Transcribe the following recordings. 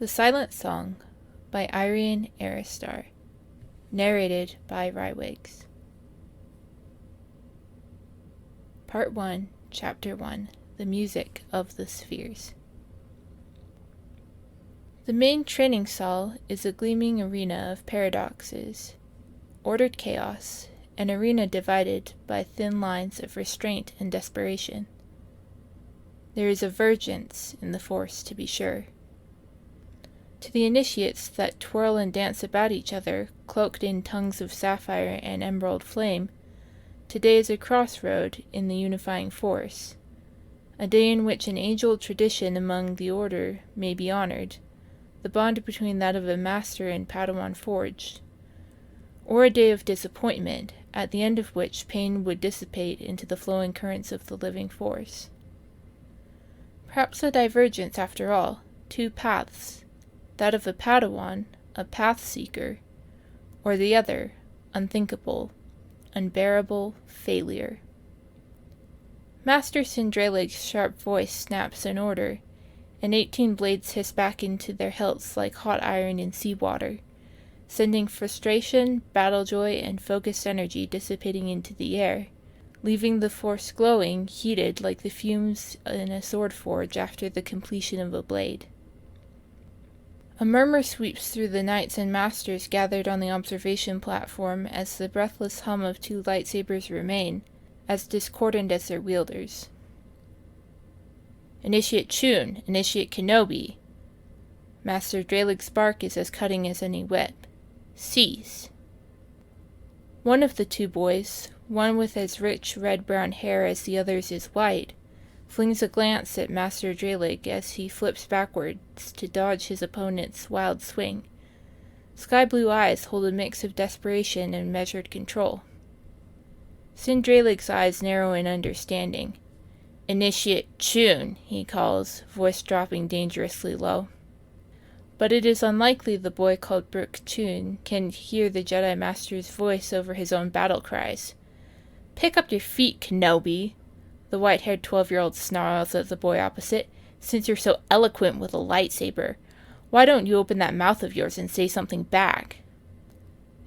The Silent Song by Eirian Erisdar. Narrated by Wriewygs. Part 1, Chapter 1, The Music of the Spheres. The main training saal is a gleaming arena of paradoxes, ordered chaos, an arena divided by thin lines of restraint and desperation. There is a vergence in the Force, to be sure. To the initiates that twirl and dance about each other, cloaked in tongues of sapphire and emerald flame, today is a crossroad in the unifying force, a day in which an age-old tradition among the Order may be honored, the bond between that of a master and padawan forged, or a day of disappointment, at the end of which pain would dissipate into the flowing currents of the living force. Perhaps a divergence after all, two paths, that of a padawan, a path-seeker, or the other, unthinkable, unbearable failure. Master Sindralig's sharp voice snaps an order, and 18 blades hiss back into their hilts like hot iron in seawater, sending frustration, battle joy, and focused energy dissipating into the air, leaving the force glowing, heated like the fumes in a sword forge after the completion of a blade. A murmur sweeps through the knights and masters gathered on the observation platform as the breathless hum of two lightsabers remain, as discordant as their wielders. Initiate Chun, Initiate Kenobi. Master Draelig's bark is as cutting as any whip. Cease. One of the two boys, one with as rich red-brown hair as the other's is white, flings a glance at Master Draelig as he flips backwards to dodge his opponent's wild swing. Sky-blue eyes hold a mix of desperation and measured control. Sin Draelig's eyes narrow in understanding. Initiate Chun, he calls, voice dropping dangerously low. But it is unlikely the boy called Brook Chun can hear the Jedi Master's voice over his own battle cries. Pick up your feet, Kenobi, the white-haired 12-year-old snarls at the boy opposite. Since you're so eloquent with a lightsaber, why don't you open that mouth of yours and say something back?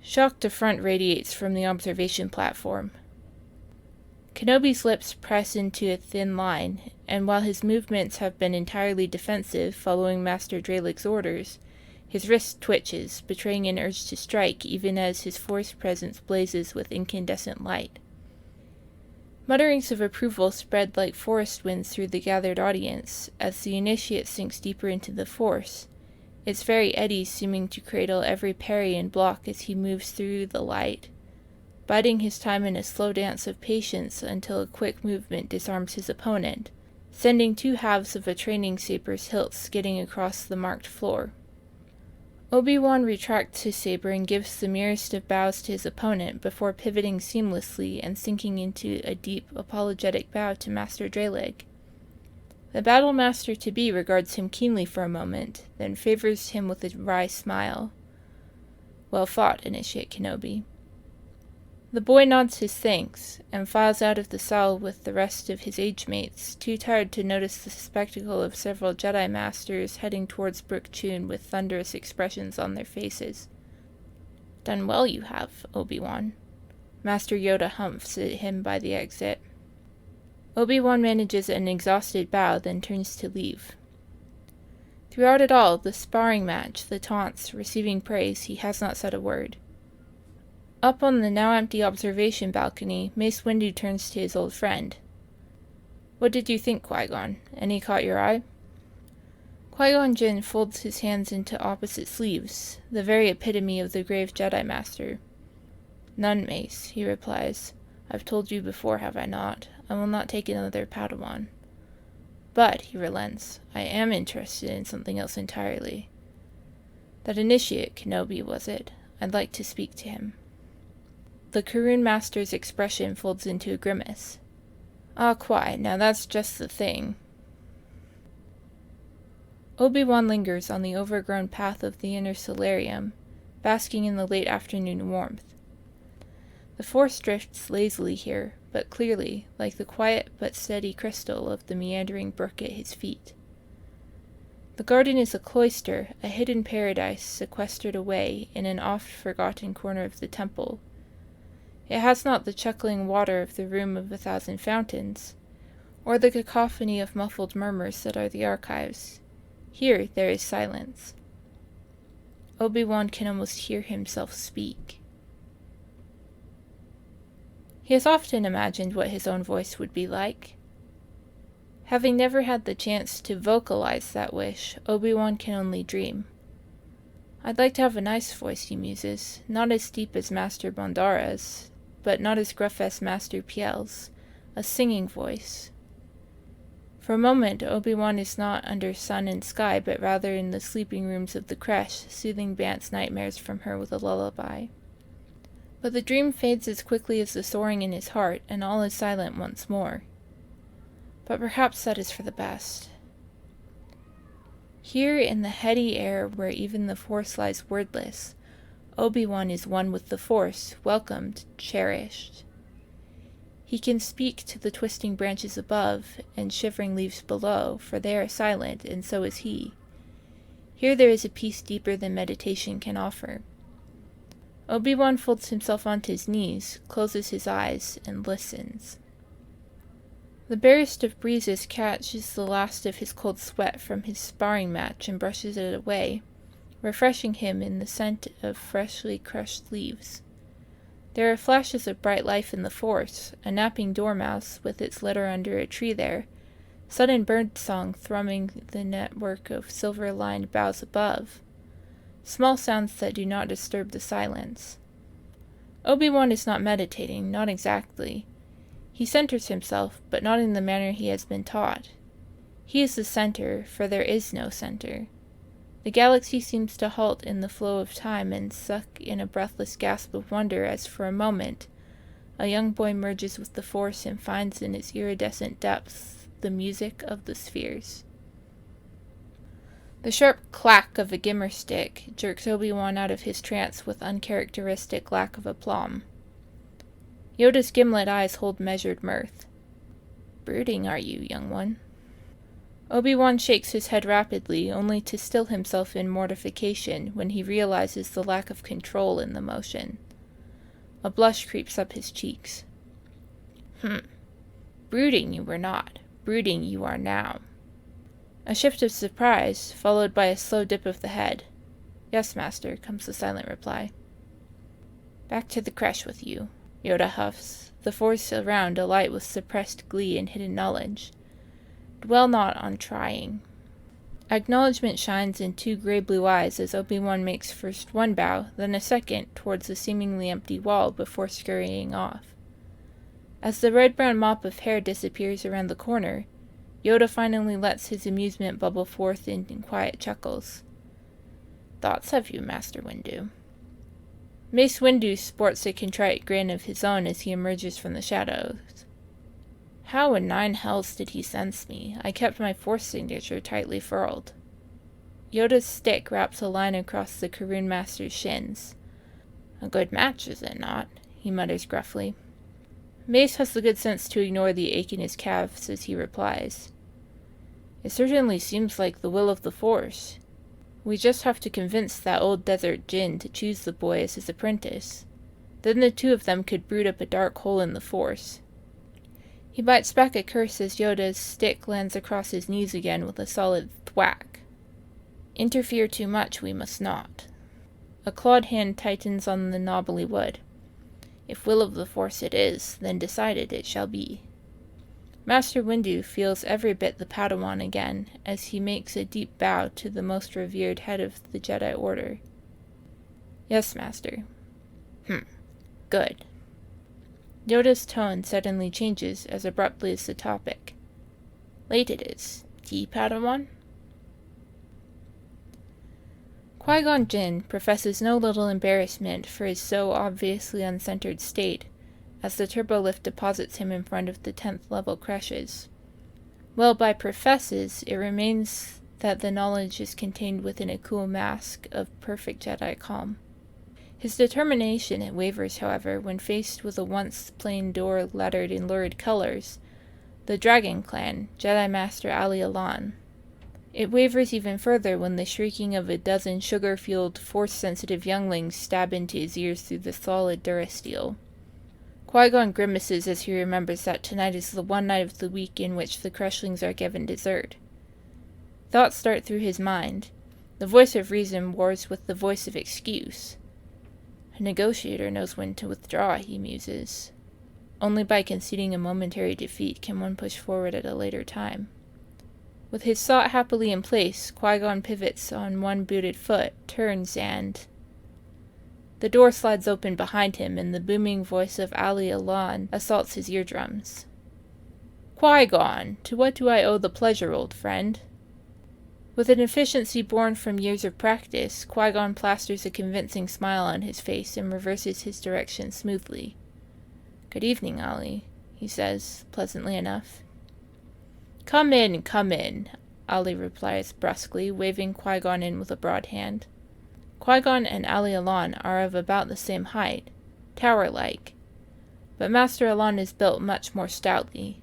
Shocked affront radiates from the observation platform. Kenobi's lips press into a thin line, and while his movements have been entirely defensive following Master Draelig's orders, his wrist twitches, betraying an urge to strike even as his force presence blazes with incandescent light. Mutterings of approval spread like forest winds through the gathered audience as the initiate sinks deeper into the force, its very eddies seeming to cradle every parry and block as he moves through the light, biding his time in a slow dance of patience until a quick movement disarms his opponent, sending two halves of a training saber's hilt skidding across the marked floor. Obi-Wan retracts his saber and gives the merest of bows to his opponent before pivoting seamlessly and sinking into a deep, apologetic bow to Master Draelig. The battle master-to-be regards him keenly for a moment, then favors him with a wry smile. Well fought, Initiate Kenobi. The boy nods his thanks, and files out of the saal with the rest of his age-mates, too tired to notice the spectacle of several Jedi Masters heading towards Brook Chun with thunderous expressions on their faces. Done well you have, Obi-Wan. Master Yoda humps at him by the exit. Obi-Wan manages an exhausted bow, then turns to leave. Throughout it all, the sparring match, the taunts, receiving praise, he has not said a word. Up on the now-empty observation balcony, Mace Windu turns to his old friend. What did you think, Qui-Gon? Any caught your eye? Qui-Gon Jinn folds his hands into opposite sleeves, the very epitome of the grave Jedi Master. None, Mace, he replies. I've told you before, have I not? I will not take another padawan. But, he relents, I am interested in something else entirely. That initiate, Kenobi, was it? I'd like to speak to him. The Karun Master's expression folds into a grimace. Ah, Qui, now that's just the thing. Obi-Wan lingers on the overgrown path of the inner solarium, basking in the late afternoon warmth. The force drifts lazily here, but clearly, like the quiet but steady crystal of the meandering brook at his feet. The garden is a cloister, a hidden paradise sequestered away in an oft-forgotten corner of the temple. It has not the chuckling water of the Room of 1,000 Fountains, or the cacophony of muffled murmurs that are the archives. Here there is silence. Obi-Wan can almost hear himself speak. He has often imagined what his own voice would be like. Having never had the chance to vocalize that wish, Obi-Wan can only dream. I'd like to have a nice voice, he muses, not as deep as Master Bondara's, but not as gruff as Master Piel's, a singing voice. For a moment, Obi-Wan is not under sun and sky, but rather in the sleeping rooms of the creche, soothing Bant's nightmares from her with a lullaby. But the dream fades as quickly as the soaring in his heart, and all is silent once more. But perhaps that is for the best. Here in the heady air where even the Force lies wordless, Obi-Wan is one with the Force, welcomed, cherished. He can speak to the twisting branches above and shivering leaves below, for they are silent, and so is he. Here there is a peace deeper than meditation can offer. Obi-Wan folds himself onto his knees, closes his eyes, and listens. The barest of breezes catches the last of his cold sweat from his sparring match and brushes it away, refreshing him in the scent of freshly crushed leaves. There are flashes of bright life in the Force, a napping dormouse with its litter under a tree there, sudden bird-song thrumming the network of silver-lined boughs above, small sounds that do not disturb the silence. Obi-Wan is not meditating, not exactly. He centers himself, but not in the manner he has been taught. He is the center, for there is no center. The galaxy seems to halt in the flow of time and suck in a breathless gasp of wonder as for a moment a young boy merges with the Force and finds in its iridescent depths the music of the spheres. The sharp clack of a gimmer stick jerks Obi-Wan out of his trance with uncharacteristic lack of aplomb. Yoda's gimlet eyes hold measured mirth. "Brooding, are you, young one?" Obi-Wan shakes his head rapidly, only to still himself in mortification when he realizes the lack of control in the motion. A blush creeps up his cheeks. Brooding you were not. Brooding you are now." A shift of surprise, followed by a slow dip of the head. "Yes, master," comes the silent reply. "Back to the creche with you," Yoda huffs, the Force around alight with suppressed glee and hidden knowledge. "Dwell not on trying." Acknowledgment shines in two gray-blue eyes as Obi-Wan makes first one bow, then a second, towards the seemingly empty wall before scurrying off. As the red-brown mop of hair disappears around the corner, Yoda finally lets his amusement bubble forth in quiet chuckles. "Thoughts have you, Master Windu?" Mace Windu sports a contrite grin of his own as he emerges from the shadows. "How in 9 hells did he sense me? I kept my Force signature tightly furled." Yoda's stick wraps a line across the Karun Master's shins. "A good match, is it not?" he mutters gruffly. Mace has the good sense to ignore the ache in his calves as he replies. "It certainly seems like the will of the Force. We just have to convince that old desert Jinn to choose the boy as his apprentice. Then the two of them could brood up a dark hole in the Force." He bites back a curse as Yoda's stick lands across his knees again with a solid thwack. "Interfere too much we must not." A clawed hand tightens on the knobbly wood. "If will of the Force it is, then decided it shall be." Master Windu feels every bit the padawan again, as he makes a deep bow to the most revered head of the Jedi Order. "Yes, Master." Good." Yoda's tone suddenly changes as abruptly as the topic. "Late it is. Tea, Padawan?" Qui-Gon Jinn professes no little embarrassment for his so obviously uncentered state, as the turbolift deposits him in front of the 10th level creches. Well, by professes, it remains that the knowledge is contained within a cool mask of perfect Jedi calm. His determination wavers, however, when faced with a once plain door lettered in lurid colors, the Dragon Clan, Jedi Master Ali Alan. It wavers even further when the shrieking of a dozen sugar-fueled, force-sensitive younglings stab into his ears through the solid durasteel. Qui-Gon grimaces as he remembers that tonight is the one night of the week in which the Crushlings are given dessert. Thoughts start through his mind. The voice of reason wars with the voice of excuse. A negotiator knows when to withdraw, he muses. Only by conceding a momentary defeat can one push forward at a later time. With his thought happily in place, Qui-Gon pivots on one booted foot, turns, and... The door slides open behind him, and the booming voice of Ali Alan assaults his eardrums. Qui-Gon, to what do I owe the pleasure, old friend? With an efficiency born from years of practice, Qui-Gon plasters a convincing smile on his face and reverses his direction smoothly. Good evening, Ali, he says, pleasantly enough. Come in, Ali replies brusquely, waving Qui-Gon in with a broad hand. Qui-Gon and Ali Alan are of about the same height, tower-like, but Master Alan is built much more stoutly.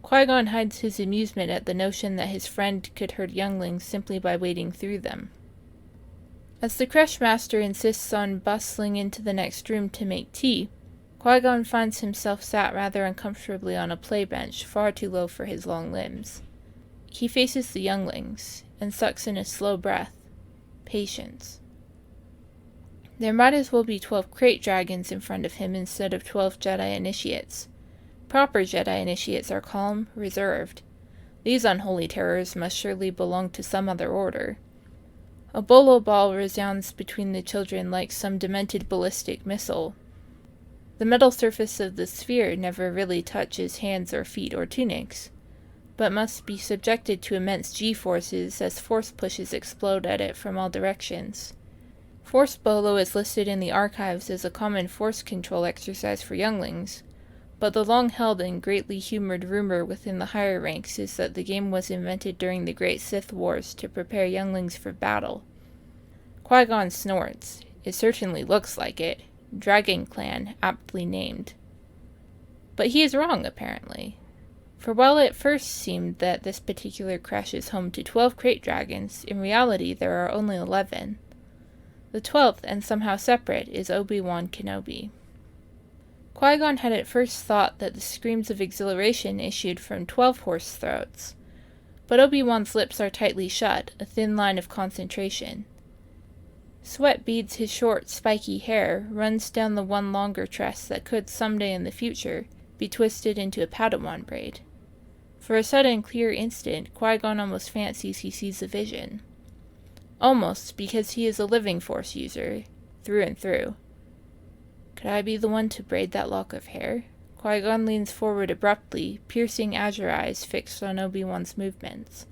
Qui-Gon hides his amusement at the notion that his friend could hurt younglings simply by wading through them. As the Crush Master insists on bustling into the next room to make tea, Qui-Gon finds himself sat rather uncomfortably on a play bench, far too low for his long limbs. He faces the younglings, and sucks in a slow breath. Patience. There might as well be 12 crate dragons in front of him instead of 12 Jedi initiates. Proper Jedi initiates are calm, reserved. These unholy terrors must surely belong to some other order. A bolo ball resounds between the children like some demented ballistic missile. The metal surface of the sphere never really touches hands or feet or tunics, but must be subjected to immense G-forces as force pushes explode at it from all directions. Force bolo is listed in the archives as a common force control exercise for younglings, but the long-held and greatly humored rumor within the higher ranks is that the game was invented during the Great Sith Wars to prepare younglings for battle. Qui-Gon snorts. It certainly looks like it. Dragon Clan, aptly named. But he is wrong, apparently. For while it first seemed that this particular crash is home to 12 crate dragons, in reality there are only 11. The 12th, and somehow separate, is Obi-Wan Kenobi. Qui-Gon had at first thought that the screams of exhilaration issued from 12 horse throats, but Obi-Wan's lips are tightly shut, a thin line of concentration. Sweat beads his short, spiky hair, runs down the one longer tress that could someday in the future be twisted into a padawan braid. For a sudden, clear instant, Qui-Gon almost fancies he sees a vision. Almost, because he is a living Force user, through and through. Could I be the one to braid that lock of hair? Qui-Gon leans forward abruptly, piercing azure eyes fixed on Obi-Wan's movements.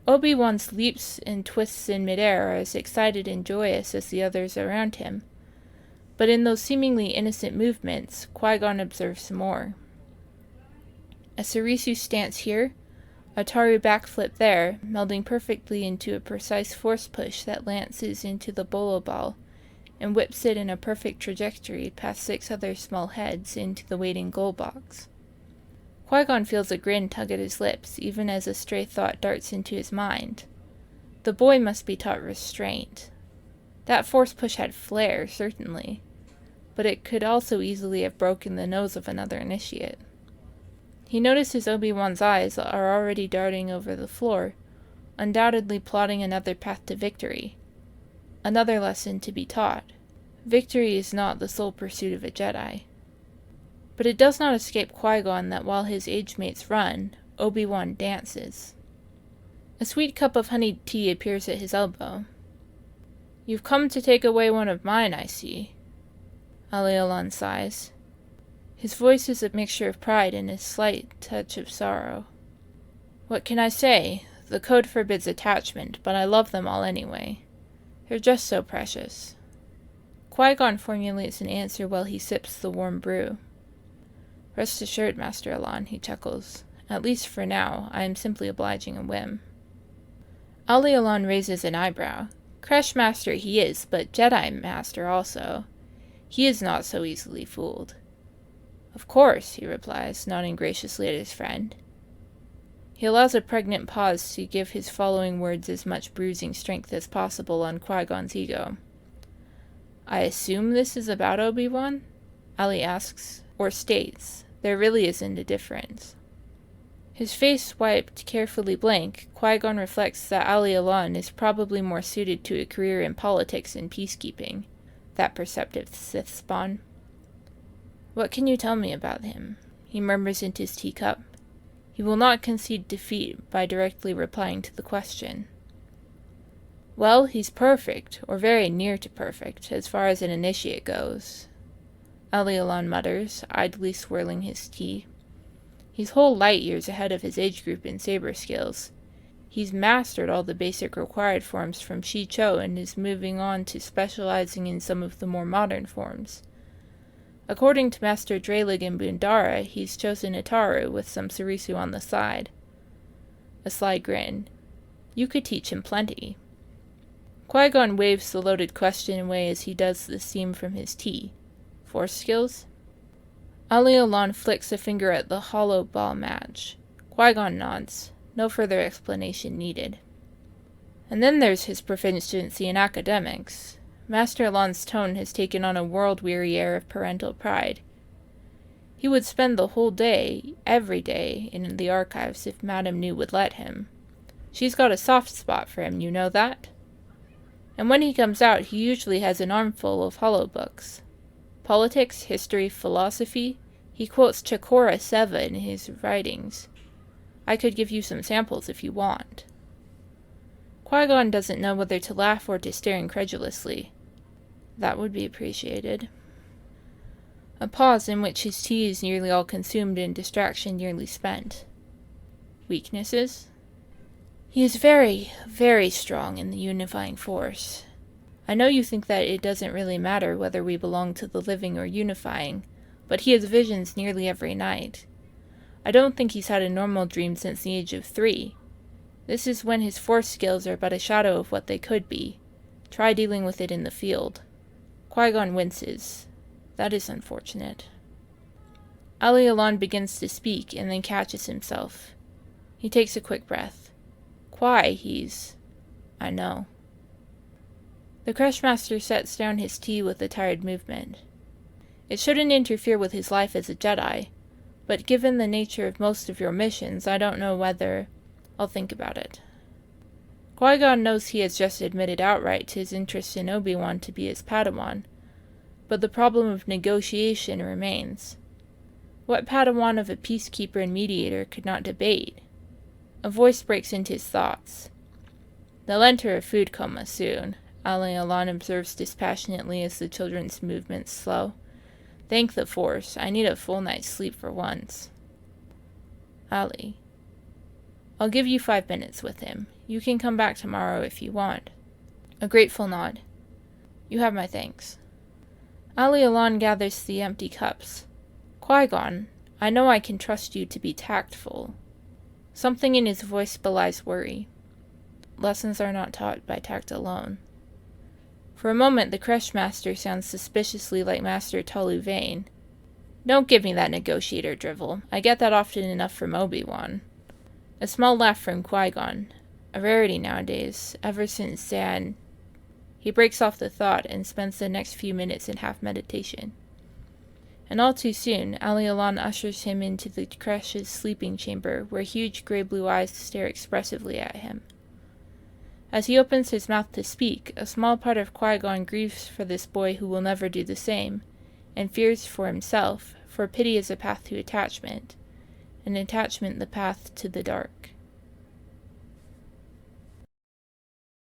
Obi-Wan's leaps and twists in midair are as excited and joyous as the others around him, but in those seemingly innocent movements, Qui-Gon observes more. A Sarisu stance here, a Taru backflip there, melding perfectly into a precise force push that lances into the bolo ball, and whips it in a perfect trajectory past 6 other small heads into the waiting goal box. Qui-Gon feels a grin tug at his lips, even as a stray thought darts into his mind. The boy must be taught restraint. That force push had flair, certainly, but it could also easily have broken the nose of another initiate. He notices Obi-Wan's eyes are already darting over the floor, undoubtedly plotting another path to victory. Another lesson to be taught. Victory is not the sole pursuit of a Jedi. But it does not escape Qui-Gon that while his age-mates run, Obi-Wan dances. A sweet cup of honeyed tea appears at his elbow. You've come to take away one of mine, I see. Ali Alan sighs. His voice is a mixture of pride and a slight touch of sorrow. What can I say? The code forbids attachment, but I love them all anyway. They're just so precious. Qui-Gon formulates an answer while he sips the warm brew. Rest assured, Master Alan, he chuckles. At least for now, I am simply obliging a whim. Ali Alan raises an eyebrow. Crush Master he is, but Jedi Master also. He is not so easily fooled. Of course, he replies, nodding graciously at his friend. He allows a pregnant pause to give his following words as much bruising strength as possible on Qui-Gon's ego. "I assume this is about Obi-Wan?" Ali asks, or states. There really isn't a difference. His face wiped carefully blank, Qui-Gon reflects that Ali Alan is probably more suited to a career in politics and peacekeeping, that perceptive Sith spawn. "What can you tell me about him?" he murmurs into his teacup. He will not concede defeat by directly replying to the question. "Well, he's perfect, or very near to perfect, as far as an initiate goes," Ali Alan mutters, idly swirling his tea. He's whole light years ahead of his age group in saber skills. He's mastered all the basic required forms from Shi-Cho and is moving on to specializing in some of the more modern forms. According to Master Drelig and Bundara, he's chosen Itaru with some Sarisu on the side. A sly grin. "You could teach him plenty." Qui-Gon waves the loaded question away as he does the steam from his tea. "Force skills?" Ali Alan flicks a finger at the hollow ball match. Qui-Gon nods. No further explanation needed. "And then there's his proficiency in academics." Master Alan's tone has taken on a world-weary air of parental pride. "He would spend the whole day, every day, in the archives if Madame Nu would let him. She's got a soft spot for him, you know that? And when he comes out, he usually has an armful of hollow books. Politics, history, philosophy. He quotes Chakora Seva in his writings. I could give you some samples if you want." Qui-Gon doesn't know whether to laugh or to stare incredulously. "That would be appreciated." A pause in which his tea is nearly all consumed and distraction nearly spent. "Weaknesses?" "He is very, very strong in the unifying force. I know you think that it doesn't really matter whether we belong to the living or unifying, but he has visions nearly every night. I don't think he's had a normal dream since the age of 3. This is when his force skills are but a shadow of what they could be. Try dealing with it in the field." Qui-Gon winces. That is unfortunate. Ali Alan begins to speak and then catches himself. He takes a quick breath. He's... I know. The Crushmaster sets down his tea with a tired movement. "It shouldn't interfere with his life as a Jedi, but given the nature of most of your missions, I don't know whether... I'll think about it." Qui-Gon knows he has just admitted outright to his interest in Obi-Wan to be his padawan, but the problem of negotiation remains. What padawan of a peacekeeper and mediator could not debate? A voice breaks into his thoughts. "They'll enter a food coma soon," Ali Alan observes dispassionately as the children's movements slow. "Thank the Force, I need a full night's sleep for once." Ali. "I'll give you 5 minutes with him. You can come back tomorrow if you want." A grateful nod. "You have my thanks." Ali Alan gathers the empty cups. "Qui-Gon, I know I can trust you to be tactful." Something in his voice belies worry. Lessons are not taught by tact alone. For a moment the Crushmaster sounds suspiciously like Master Tolu Vane. "Don't give me that negotiator drivel. I get that often enough from Obi-Wan." A small laugh from Qui-Gon. A rarity nowadays, ever since Zan... He breaks off the thought and spends the next few minutes in half-meditation. And all too soon, Ali Alan ushers him into the Crush's sleeping chamber, where huge grey-blue eyes stare expressively at him. As he opens his mouth to speak, a small part of Qui-Gon grieves for this boy who will never do the same, and fears for himself, for pity is a path to attachment, and attachment the path to the dark.